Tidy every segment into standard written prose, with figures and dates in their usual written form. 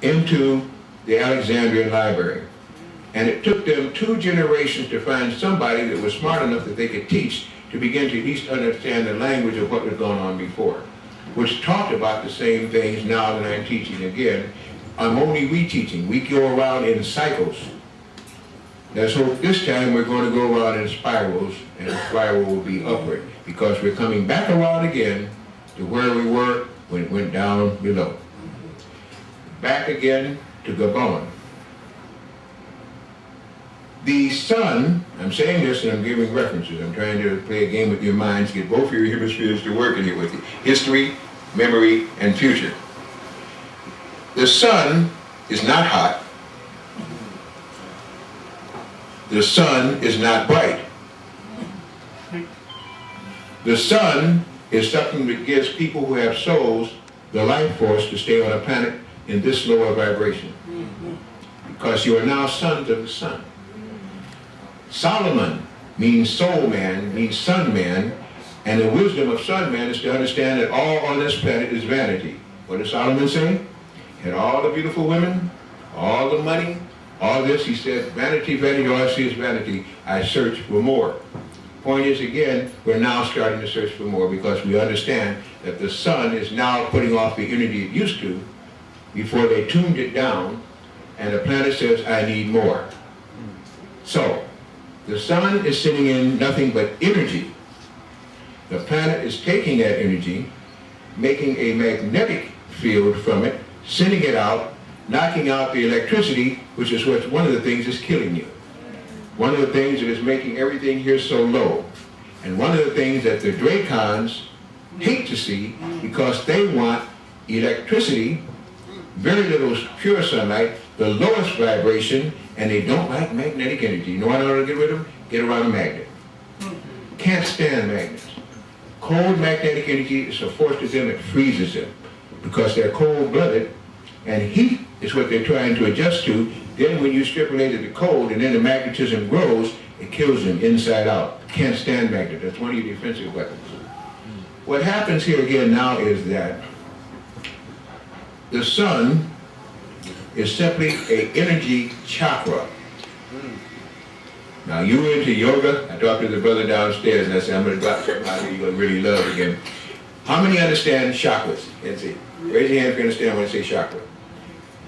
into the Alexandrian library. And it took them 2 generations to find somebody that was smart enough that they could teach to begin to at least understand the language of what was going on before, which talked about the same things now that I'm teaching again. I'm only reteaching. We go around in cycles. Now, so this time we're going to go around in spirals, and the spiral will be upward, because we're coming back around again to where we were when it went down below. Back again to Gabon. The sun, I'm saying this and I'm giving references. I'm trying to play a game with your minds, get both of your hemispheres to work in here with you. History, memory, and future. The sun is not hot. The sun is not bright. The sun is something that gives people who have souls the life force to stay on a planet in this lower vibration. Because you are now sons of the sun. Solomon means soul man, means sun man, and the wisdom of sun man is to understand that all on this planet is vanity. What does Solomon say? He had all the beautiful women, all the money, all this. He said, vanity, vanity, all I see is vanity. I search for more. Point is, again, we're now starting to search for more because we understand that the sun is now putting off the energy it used to before they tuned it down, and the planet says, I need more. So, the sun is sitting in nothing but energy. The planet is taking that energy, making a magnetic field from it, sending it out, knocking out the electricity, which is what one of the things is killing you. One of the things that is making everything here so low. And one of the things that the Dracons hate to see, because they want electricity, very little pure sunlight, the lowest vibration, and they don't like magnetic energy. You know what I want to get rid of? Get around a magnet. Can't stand magnets. Cold magnetic energy is a force to them, it freezes them because they're cold-blooded, and heat is what they're trying to adjust to. Then when you stipulate the cold and then the magnetism grows, it kills them inside out. Can't stand magnet. That's one of your defensive weapons. What happens here again now is that the sun is simply an energy chakra. Now you were into yoga. I talked to the brother downstairs and I said, I'm going to drop something out here you're going to really love again. How many understand chakras? Let's see. Raise your hand if you understand when I say chakra.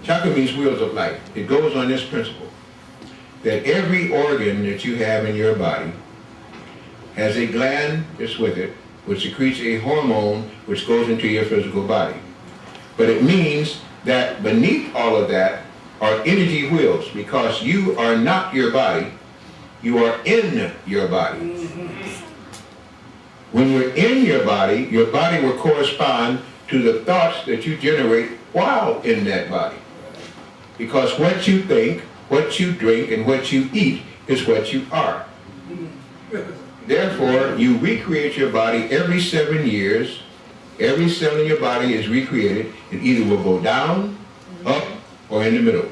Chakra means wheels of life. It goes on this principle, that every organ that you have in your body has a gland that's with it, which secretes a hormone which goes into your physical body. But it means that beneath all of that are energy wheels, because you are not your body, you are in your body. When you're in your body will correspond to the thoughts that you generate while in that body. Because what you think, what you drink, and what you eat is what you are. Therefore, you recreate your body every 7 years. Every cell in your body is recreated. It either will go down, up, or in the middle.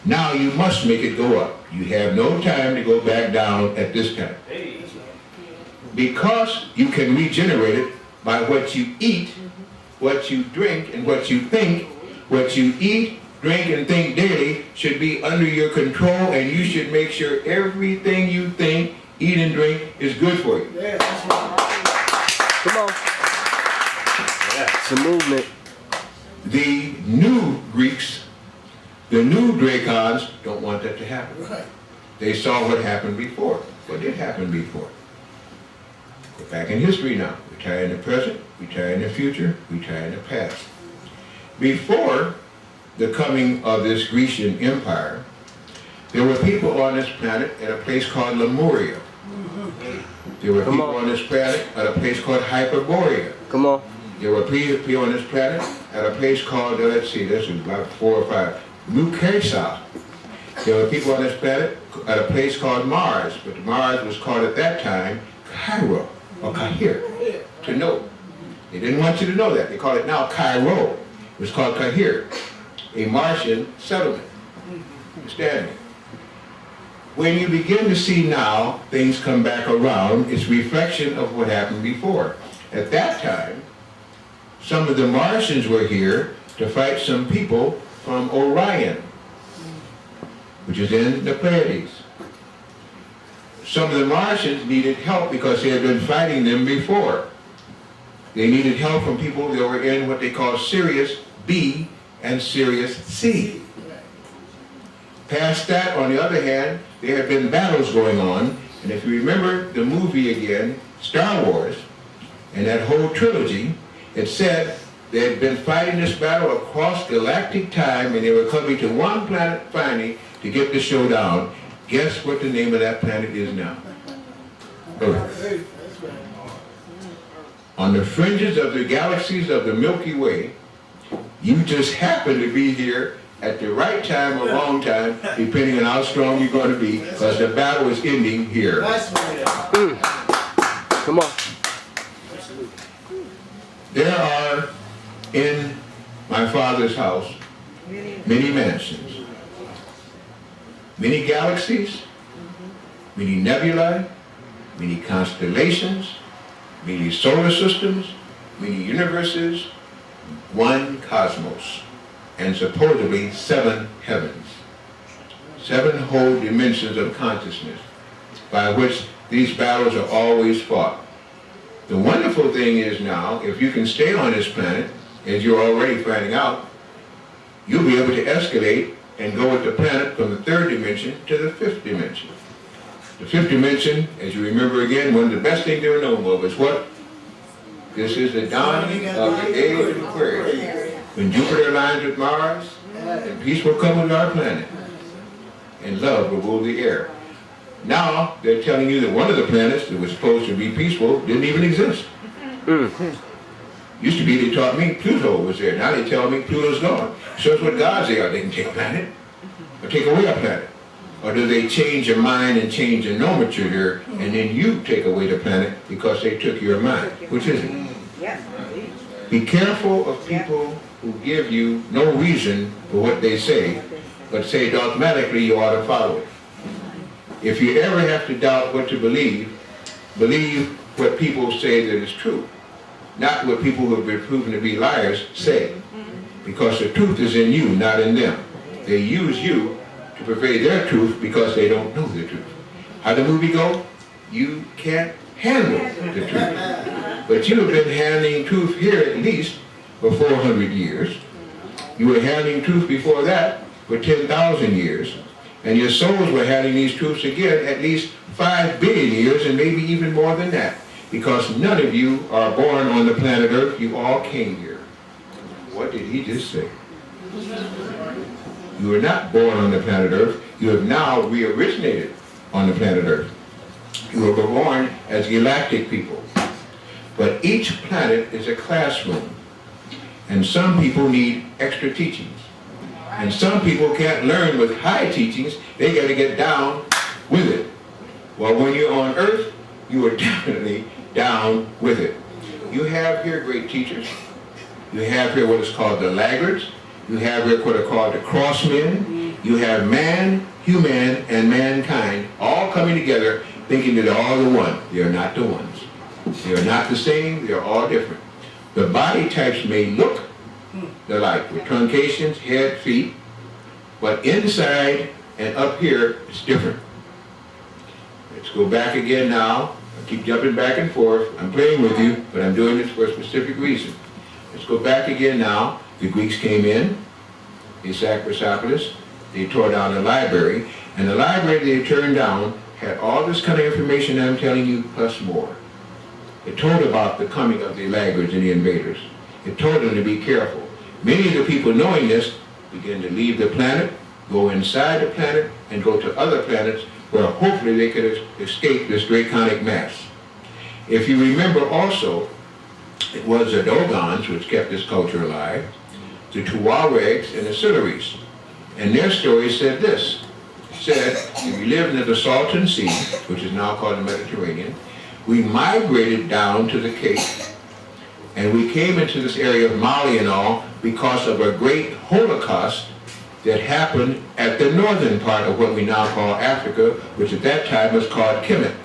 Now you must make it go up. You have no time to go back down at this time. Because you can regenerate it by what you eat, what you drink, and what you think. What you eat, drink, and think daily should be under your control, and you should make sure everything you think, eat, and drink is good for you. Yeah, that's right. Come on. Yeah. It's a movement. The new Greeks, the new Dracons, don't want that to happen. Right. They saw what happened before. What did happen before? We're back in history now. We tie in the present, we tie in the future, we tie in the past. Before the coming of this Grecian Empire, there were people on this planet at a place called Lemuria. There were people on this planet at a place called Hyperborea. Come on. There were people on this planet at a place called, let's see, this is about 4 or 5, Mukasa. There were people on this planet at a place called Mars, but Mars was called at that time Cairo, or Kahir, to know. They didn't want you to know that. They call it now Cairo. It was called Kahir, a Martian settlement. Understand me? When you begin to see now things come back around, it's reflection of what happened before. At that time, some of the Martians were here to fight some people from Orion, which is in the Pleiades. Some of the Martians needed help because they had been fighting them before. They needed help from people that were in what they call Sirius B and Sirius C. Past that, on the other hand, there had been battles going on, and if you remember the movie again, Star Wars, and that whole trilogy, it said they had been fighting this battle across galactic time, and they were coming to one planet finally to get the show down. Guess what the name of that planet is now? Earth. On the fringes of the galaxies of the Milky Way, you just happen to be here at the right time or wrong time, depending on how strong you're going to be, because the battle is ending here. Come on. There are in my Father's house many mansions, many galaxies, many nebulae, many constellations, many solar systems, many universes, one cosmos, and supposedly 7 heavens. 7 whole dimensions of consciousness by which these battles are always fought. The wonderful thing is now, if you can stay on this planet, as you're already finding out, you'll be able to escalate and go with the planet from the 3rd dimension to the 5th dimension. The 5th dimension, as you remember again, one of the best things ever known of is what? This is the dawning of the age of Aquarius. When Jupiter aligns with Mars, and peace will come with our planet, and love will rule the air. Now, they're telling you that one of the planets that was supposed to be peaceful didn't even exist. Used to be they taught me Pluto was there. Now they tell me Pluto's gone. Shows what gods they are. They can take a planet, or take away a planet. Or do they change your mind and change your nomenclature, and then you take away the planet because they took your mind? Which is it? Be careful of people who give you no reason for what they say, but say dogmatically you ought to follow it. If you ever have to doubt what to believe, believe what people say that is true, not what people who have been proven to be liars say, because the truth is in you, not in them. They use you to purvey their truth because they don't know the truth. How the movie go? You can't handle the truth. But you have been handling truth here at least for 400 years. You were handling truth before that for 10,000 years. And your souls were handling these truths again at least 5 billion years, and maybe even more than that. Because none of you are born on the planet Earth. You all came here. What did he just say? You were not born on the planet Earth. You have now re-originated on the planet Earth. You were born as galactic people. But each planet is a classroom. And some people need extra teachings. And some people can't learn with high teachings. They got to get down with it. Well, when you're on Earth, you are definitely down with it. You have here great teachers. You have here what is called the laggards. You have here what are called the crossmen. You have man, human, and mankind all coming together thinking that they're all the one. They are not the ones. They are not the same. They are all different. The body types may look alike with truncations, head, feet, but inside and up here it's different. Let's go back again now. I keep jumping back and forth. I'm playing with you, but I'm doing this for a specific reason. Let's go back again now. The Greeks came in, they sacked Persepolis, they tore down the library, and the library they turned down had all this kind of information I'm telling you, plus more. It told about the coming of the laggards and the invaders. It told them to be careful. Many of the people knowing this began to leave the planet, go inside the planet, and go to other planets where hopefully they could escape this draconic mass. If you remember also, it was the Dogons which kept this culture alive, the Tuaregs and the Silures. And their story said this. It said, we lived near the Salton Sea, which is now called the Mediterranean. We migrated down to the Cape, and we came into this area of Mali and all because of a great Holocaust that happened at the northern part of what we now call Africa, which at that time was called Kemet.